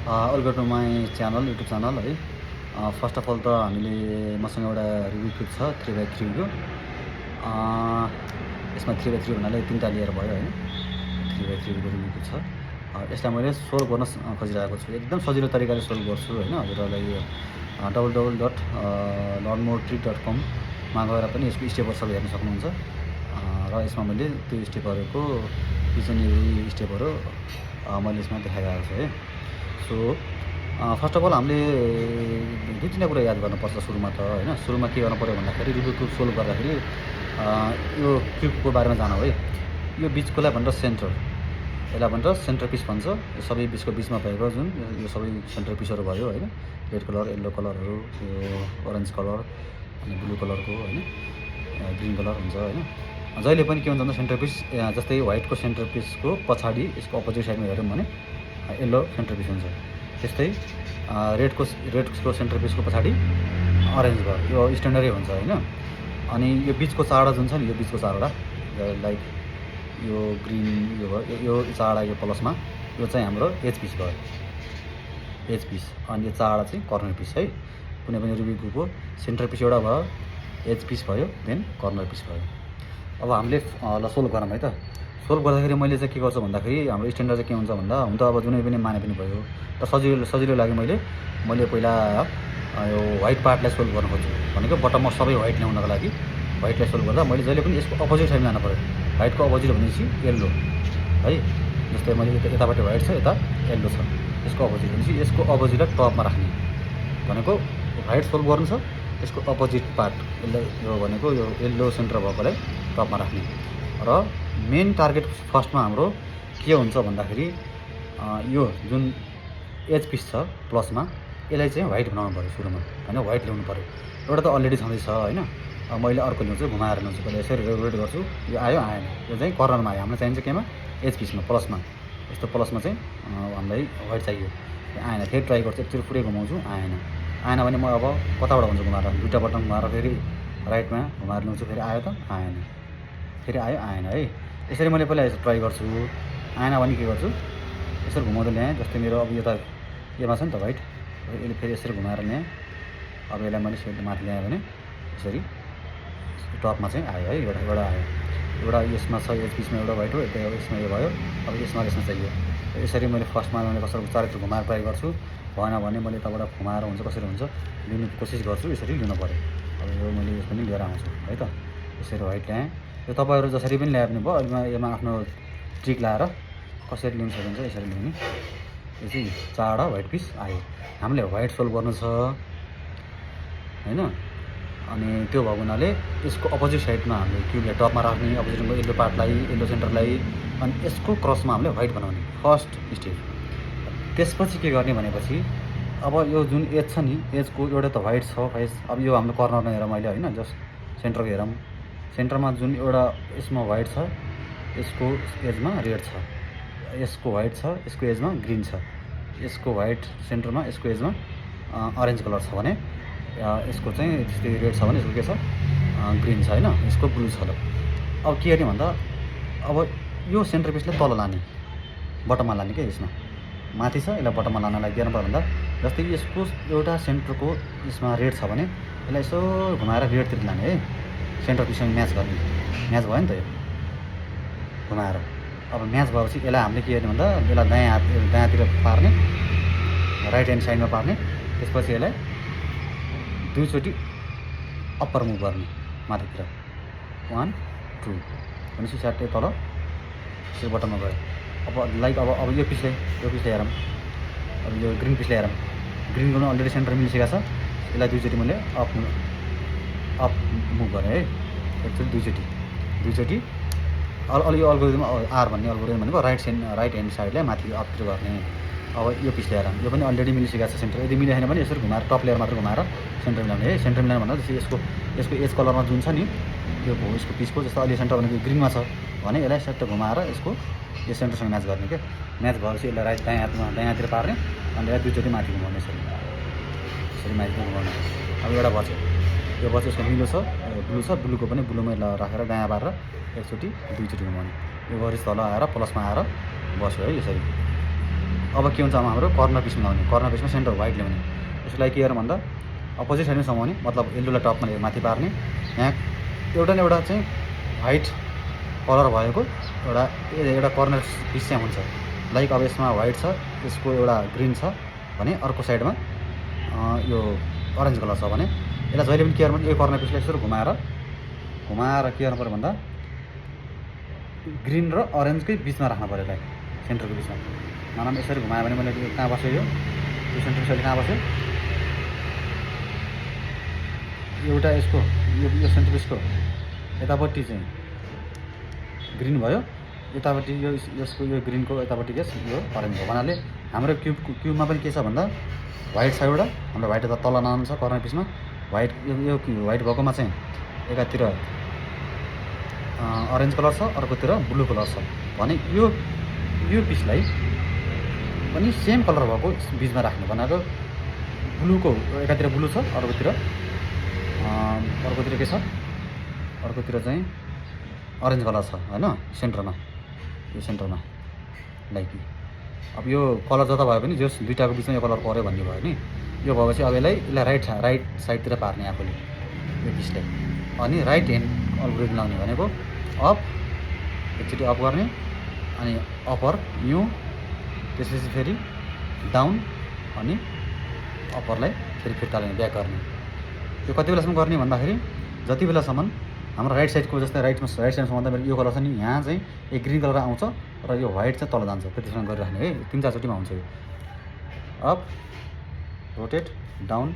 Welcome to my channel YouTube channel है। First of all त हामीले मसँग एउटा रिभ्यू किट छ 3x3 को। यसमा 3x3 भन्नाले 3टा लेयर भयो होइन। 3x3 को रिभ्यू किट छ। यसलाई मैले सोल्भ गर्न खोजिरहेको छु, एकदम सजिलो तरिकाले सोल्भ गर्छु होइन। हजुरहरूलाई www.learnmoretrick.com मा गएर पनि यसको स्टेपहरू सबै हेर्न सक्नुहुन्छ। र यसमा मैले त्यो स्टेपहरूको पिछे स्टेपहरू मैले यसमा देखाइरहेको छु है। सो फर्स्ट अफ अल हामीले दुई तिनवटा कुरा याद गर्नुपर्छ सुरुमा त होइन। सुरुमा के गर्नु पऱ्यो भन्दाखेरि रिभ्यू क्युब सोल्भ गर्दाखेरि यो क्युबको बारेमा जानु है। यो बिचकोलाई भन्छ सेन्टर, यसलाई भन्छ सेन्टर पिस भन्छ। यो सबै बिचको बिचमा भएको जुन यो सबै सेन्टर पिसहरू भयो होइन। रेड कलर, येल्लो कलरहरू, यो ओरेन्ज कलर अनि ब्लू कलरको होइन, ग्रिन कलर हुन्छ होइन। जहिले पनि के हुन्छ भन्दा सेन्टर पिस जस्तै व्हाइटको सेन्टर पिसको पछाडि यसको अपोजिट साइडमा हेऱ्यौँ भने येल्लो सेन्टर पिस हुन्छ। त्यस्तै रेडको सेन्टर पिसको पछाडि अरेन्ज भयो, यो स्ट्यान्डर्डै हुन्छ होइन। अनि यो बिचको चारवटा जुन छ नि, यो बिचको चारवटा लाइक यो ग्रिन यो भयो, यो चारवटा यो प्लसमा यो चाहिँ हाम्रो एज पिस भयो, एज पिस। अनि यो चारवटा चाहिँ कर्नर पिस है। कुनै पनि रिभ्यू क्युबको सेन्टर पिस एउटा भयो, एज पिस भयो, देन कर्नर पिस भयो। अब हामीले ल सोल्भ गरौँ है त। सोल्भ गर्दाखेरि मैले चाहिँ के गर्छु भन्दाखेरि हाम्रो स्ट्यान्डर्ड चाहिँ के हुन्छ भन्दा हुन त अब जुनै पनि माने पनि भयो त सजिलो लागि मैले पहिला यो व्हाइट पार्टलाई सोल्भ गर्न खोज्छु भनेको बटममा सबै व्हाइट ल्याउनको लागि व्हाइटलाई सोल्भ गर्दा मैले जहिले पनि यसको अपोजिट साइडमा जानु पऱ्यो। व्हाइटको अपोजिट भनेपछि येल्लो है। जस्तै मैले यतापट्टि व्हाइट छ, यता येल्लो छ, यसको अपोजिट भनेपछि यसको अपोजिटलाई टपमा राख्ने भनेको व्हाइट सोल्भ गर्नु छ। यसको अपोजिट पार्ट यसलाई यो भनेको यो येल्लो सेन्टर भएकोलाई टपमा राख्ने। र मेन टार्गेट फर्स्टमा हाम्रो के हुन्छ भन्दाखेरि यो जुन एज पिस छ प्लसमा यसलाई चाहिँ व्हाइट बनाउनु पऱ्यो सुरुमा होइन। व्हाइट ल्याउनु पऱ्यो। एउटा त अलरेडी छँदैछ होइन। मैले अर्को ल्याउँछु, घुमाएर ल्याउँछु। पहिला यसरी रोटेट गर्छु, यो आयो आएन, यो चाहिँ कर्नरमा आयो। हामीलाई चाहिन्छ केमा, एज पिसमा प्लसमा। यस्तो प्लसमा चाहिँ हामीलाई व्हाइट चाहियो, आएन। फेरि ट्राई गर्छु, एकचोटि पुरै घुमाउँछु, आएन। आएन भने म अब कताबाट हुन्छ घुमाएर, दुईवटा बटन घुमाएर फेरि राइटमा घुमाएर ल्याउँछु, फेरि आयो त आएन, फेरि आयो आएन है। यसरी मैले पहिला ट्राई गर्छु, आएन भने के गर्छु, यसरी घुमाउँदै ल्याएँ। जस्तै मेरो अब यो त योमा छ नि त व्हाइट, यसले फेरि यसरी घुमाएर ल्याएँ। अब यसलाई मैले सेट माथि ल्याएँ भने यसरी टपमा चाहिँ आयो है। एउटा आयो, एउटा यसमा छ एज पिसमा एउटा व्हाइट हो, यता यसमा यो भयो। अब यसमा चाहियो। यसरी मैले फर्स्टमा मैले कसरी चारैतिर घुमाएर ट्राई गर्छु, भएन भने मैले यताबाट घुमाएर हुन्छ कसरी हुन्छ लिनु कोसिस गर्छु। यसरी लिनु पऱ्यो। अब यो मैले यो पनि लिएर आउँछु है त। यसरी व्हाइट ल्याएँ। यो तपाईँहरू जसरी पनि ल्याए पनि भयो। यसमा आफ्नो ट्रिक लाएर कसरी लिनु सकिन्छ यसरी ल्याउने। यो चाहिँ चारवटा व्हाइट पिस आयो। हामीले व्हाइट सोल्भ गर्नु छ होइन। अनि त्यो भएको हुनाले यसको अपोजिट साइडमा हामीले क्युबलाई टपमा राख्ने, अपोजिटको येल्लो पार्टलाई, येल्लो सेन्टरलाई, अनि यसको क्रसमा हामीले व्हाइट बनाउने फर्स्ट स्टेप। त्यसपछि के गर्ने भनेपछि अब यो जुन एज छ नि, एजको एउटा त व्हाइट छ फेस। अब यो हाम्रो कर्नरमा हेरौँ मैले होइन, जस्ट सेन्टरको हेरौँ। सेन्टरमा जुन एउटा यसमा व्हाइट छ, यसको एजमा रेड छ, यसको व्हाइट छ, यसको एजमा ग्रिन छ, यसको व्हाइट सेन्टरमा यसको एजमा अरेन्ज कलर छ भने यसको चाहिँ त्यस्तै रेड छ भने यसको के छ, ग्रिन छ होइन, यसको ब्लू छ। ल अब के गर्ने भन्दा अब यो सेन्टर पिसलाई तल लाने, बटममा लाने क्या। यसमा माथि छ, यसलाई बटममा लानलाई के गर्नु पर्यो भन्दा जस्तै यसको एउटा सेन्टरको यसमा रेड छ भने यसलाई यसो घुमाएर रेडतिर लाने है। सेन्टर पिससँग म्याच गर्ने, म्याच भयो नि त यो घुमाएर। अब म्याच भएपछि यसलाई हामीले के गर्ने भन्दा यसलाई दायाँतिर पार्ने, राइट ह्यान्ड साइडमा पार्ने। त्यसपछि यसलाई दुईचोटि अप्पर मुभ गर्ने माथितिर, 1 2 भनेपछि स्याट्टै तल यसरी बटममा गयो। अब लाइक अब यो पिसलाई हेरौँ। अब यो ग्रिन पिसलाई हेरौँ। ग्रिन गर्नु अलरेडी सेन्टर मिलिसकेको छ। यसलाई दुईचोटि मैले अप मुभ गरेँ है। एकचोटि दुईचोटि यो अल्गोरिदम आर भन्ने अल्गोरिदम भनेको राइट ह्यान्ड साइडलाई माथि अपतिर गर्ने। अब यो पिस ल्याएर यो पनि अलरेडी मिलिसकेको छ सेन्टर। यदि मिलेन भने यसरी घुमाएर टप लेयर मात्र घुमाएर सेन्टर मिलाउने है। सेन्टर मिलाउनु भन्दा जस्तै यसको एज कलरमा जुन छ नि यसको पिसको, जस्तो अहिले सेन्टर भनेको ग्रिनमा छ भने यसलाई सट्ट घुमाएर यसको यो सेन्टरसँग म्याच गर्ने क्या। म्याच भएपछि यसलाई राइट दायाँतिर पार्ने अनि यसलाई दुईचोटि माथि घुमाउने यसरी माथि घुमाउने। अब एउटा बच्यो, यो बच्यो यसको ब्लू छ, ब्लूको पनि ब्लूमै राखेर दायाँ पारेर एकचोटि दुईचोटि घुमाउने। यो गरेपछि तल आएर प्लसमा आएर बस्यो है यसरी। अब के हुन्छ हाम्रो कर्नर पिसमा लगाउने, कर्नर पिसमा सेन्टर व्हाइट ल्याउने। यसको लागि के गर्नु भन्दा अपोजिट साइडमा समाउने, मतलब येल्लोलाई टपमा लिएर माथि पार्ने। यहाँ एउटा न एउटा चाहिँ व्हाइट कलर भएको एउटा कर्नर पिस चाहिँ हुन्छ। लाइक अब यसमा व्हाइट छ, यसको एउटा ग्रिन छ भने अर्को साइडमा यो अरेन्ज कलर छ भने यसलाई जहिले पनि के गर्नु, यो कर्नर पिसलाई यसरी घुमाएर के गर्नु पऱ्यो भन्दा ग्रिन र अरेन्जकै बिचमा राख्नु पऱ्यो, यसलाई सेन्टरको बिचमा। मानव यसरी घुमायो भने मैले कहाँ बस्यो, यो सेन्टर साइड कहाँ बस्यो, एउटा यसको यो सेन्टर पिसको यतापट्टि चाहिँ ग्रिन भयो, यतापट्टि यो यसको यो ग्रिनको यतापट्टि के यो अरेन्ज हो। भन्नाले हाम्रो क्युबमा पनि के छ भन्दा व्हाइट छ एउटा, हाम्रो व्हाइट त तल नाम छ कर्नर पिसमा, व्हाइट यो व्हाइट भएकोमा चाहिँ एकातिर अरेन्ज कलर छ, अर्कोतिर ब्लू कलर छ भने यो पिसलाई पनि सेम कलर भएको बिचमा राख्नु। भनेको ब्लूको एकातिर ब्लू छ, अर्कोतिर के छ, अर्कोतिर चाहिँ अरेन्ज कलर छ होइन, सेन्टरमा, यो सेन्टरमा। लाइक अब यो कलर जता भयो भने जस दुईटाको बिचमा यो कलर पऱ्यो भन्ने भयो नि। यो भएपछि अब यसलाई राइट साइडतिर पार्ने आफूले यो पिसलाई। अनि राइट ह्यान्ड अल्गोरिदम लाउने भनेको अप, एकचोटि अप गर्ने, अनि अप्पर न्यू, त्यसपछि फेरि डाउन, अनि अप्परलाई फेरि फिर्ता ल्याउने, ब्याक गर्ने। यो कति बेलासम्म गर्ने भन्दाखेरि जति बेलासम्म हाम्रो राइट साइडको जस्तै राइट साइडसम्म भन्दा यो कलर छ नि, यहाँ चाहिँ एक ग्रिन कलर आउँछ र यो व्हाइट चाहिँ तल जान्छ, त्यतिसम्म गरिराख्ने है। 3-4 चोटिमा हुन्छ यो। Up, rotate, down,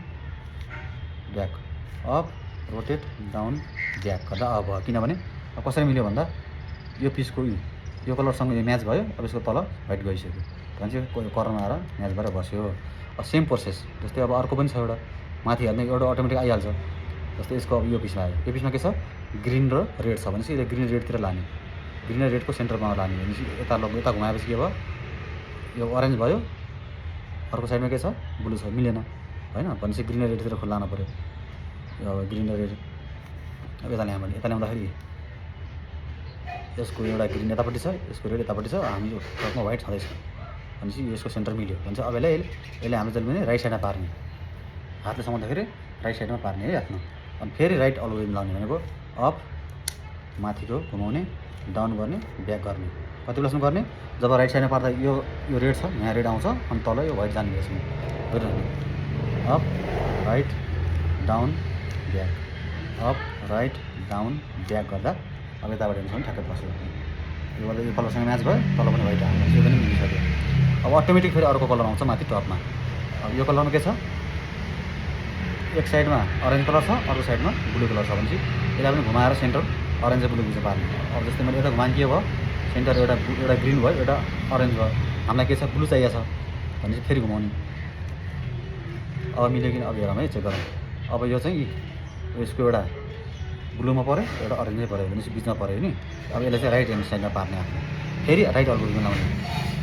back, up, rotate, down, back गर्दा अब भयो। किनभने अब कसरी मिल्यो भन्दा यो पिसको यो कलरसँग यो म्याच भयो, अब यसको तल व्हाइट गइसक्यो भने चाहिँ कर्नरमा आएर म्याच भएर बस्यो। सेम प्रोसेस जस्तै अब अर्को पनि छ एउटा, माथि हाल्ने एउटा अटोमेटिक आइहाल्छ। जस्तै यसको अब यो पिसमा आयो, यो पिसमा के छ ग्रिन र रेड छ भनेपछि यसले ग्रिन रेडतिर लाने, ग्रिन र रेडको सेन्टरमा लाने भनेपछि यता घुमाएपछि के भयो, यो अरेन्ज भयो, अर्को साइडमा के छ ब्लू छ, मिलेन होइन भनेपछि ग्रिन र रेडतिर लानु पऱ्यो। यो अब ग्रिन र रेड अब यता ल्याएँ भने यता ल्याउँदाखेरि यसको एउटा ग्रिन यतापट्टि छ, यसको रेड यतापट्टि छ, हामी यो टपमा व्हाइट छँदैछ भनेपछि यसको सेन्टर मिल्यो भने चाहिँ अब यसले हाम्रो जहिले पनि राइट साइडमा पार्ने, हातले समाउँदाखेरि राइट साइडमा पार्ने है हातमा। अनि फेरि राइट अल्गोरिदम लाउने भनेको अप, माथिको घुमाउने, डाउन गर्ने, ब्याक गर्ने। कति बेलासम्म गर्ने, जब राइट साइडमा पार्दा यो रेड छ, यहाँ रेड आउँछ, अनि तल यो व्हाइट जाने यसमा गरिरहने। Up, right, down, back, up, right, down, back गर्दा अब यताबाट हेर्नु भने ठ्याक्कै बस्यो। यो कलरसँग म्याच भयो, तल पनि व्हाइट आउँछ, यो पनि मिलिसक्यो। अब अटोमेटिक फेरि अर्को कलर आउँछ माथि टपमा। अब यो कलरमा के छ, एक साइडमा अरेन्ज कलर छ, अर्को साइडमा ब्लू कलर छ भनेपछि यसलाई पनि घुमाएर सेन्टर अरेन्ज र ब्लू बिचमा पार्ने। अब जस्तै मैले यता घुमाएँ के भयो, सेन्टर एउटा ग्रिन भयो, एउटा अरेन्ज भयो, हामीलाई के छ ब्लू चाहिएको छ भनेपछि फेरि घुमाउने। अब मिल्यो कि अब हेरौँ है, चेक गरौँ। अब यो चाहिँ यसको एउटा ब्लूमा पऱ्यो, एउटा अरेन्जै पऱ्यो भनेपछि बिचमा पऱ्यो नि। अब यसलाई चाहिँ राइट ह्यान्ड साइडमा पार्ने आफ्नो, फेरि राइट अल्गोरिदम लाउने।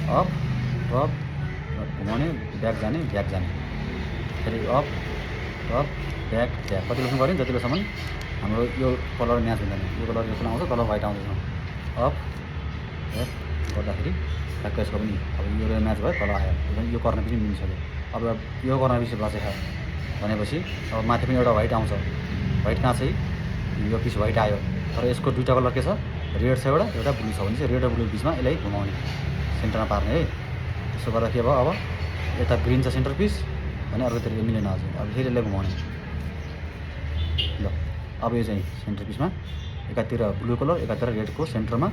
अप, घुमाउने, ब्याक जाने, फेरि अप, ब्याक, कति बेलासम्म गऱ्यो जति बेलासम्म हाम्रो यो कलर म्याच हुँदैन। यो कलर यो आउँछ, कलर व्हाइट आउँदैछ। अप, ब्याक गर्दाखेरि ठ्याक्कै यसको पनि अब यो म्याच भयो, कलर आयो, यो कर्नर पनि मिलिसक्यो। अब यो कर्नर पिस बसेछ भनेपछि अब माथि पनि एउटा व्हाइट आउँछ, व्हाइट कहाँ छ, यो पिस व्हाइट आयो, तर यसको दुईवटा कलर के छ, रेड छ एउटा ब्लू छ भने चाहिँ रेड र ब्लू बिचमा यसलाई घुमाउने, सेन्टरमा पार्ने है। त्यसो गर्दा के भयो, अब यता ग्रिन छ सेन्टर पिस भने अर्कोतिर मिलेन अझै, अब फेरि यसलाई घुमाउने। ल अब यो चाहिँ सेन्टर पिसमा एकातिर ब्लू कलर, एकातिर रेडको सेन्टरमा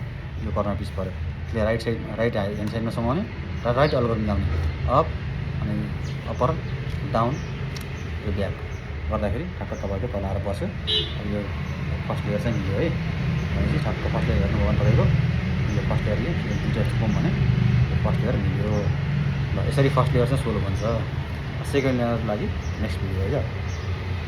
यो कर्नर पिस पऱ्यो। त्यसले राइट ह्यान्ड साइडमा समाउने र राइट अल्गोरिदम लाउने। अप, अनि अप्पर, डाउन, यो ब्याक गर्दाखेरि ठ्याक्क तपाईँको तल आएर बस्यो। अब यो फर्स्ट लेयर चाहिँ मिल्यो है भनेपछि ठ्याक्क फर्स्ट लेयर हेर्नु भयो तपाईँको, यो फर्स्ट लेयरले दुईवटा थुपौँ भने यो फर्स्ट लेयर मिल्यो। ल यसरी फर्स्ट लेयर चाहिँ सोल्भ हुन्छ। सेकेन्ड लेयरको लागि नेक्स्ट भिडियो है।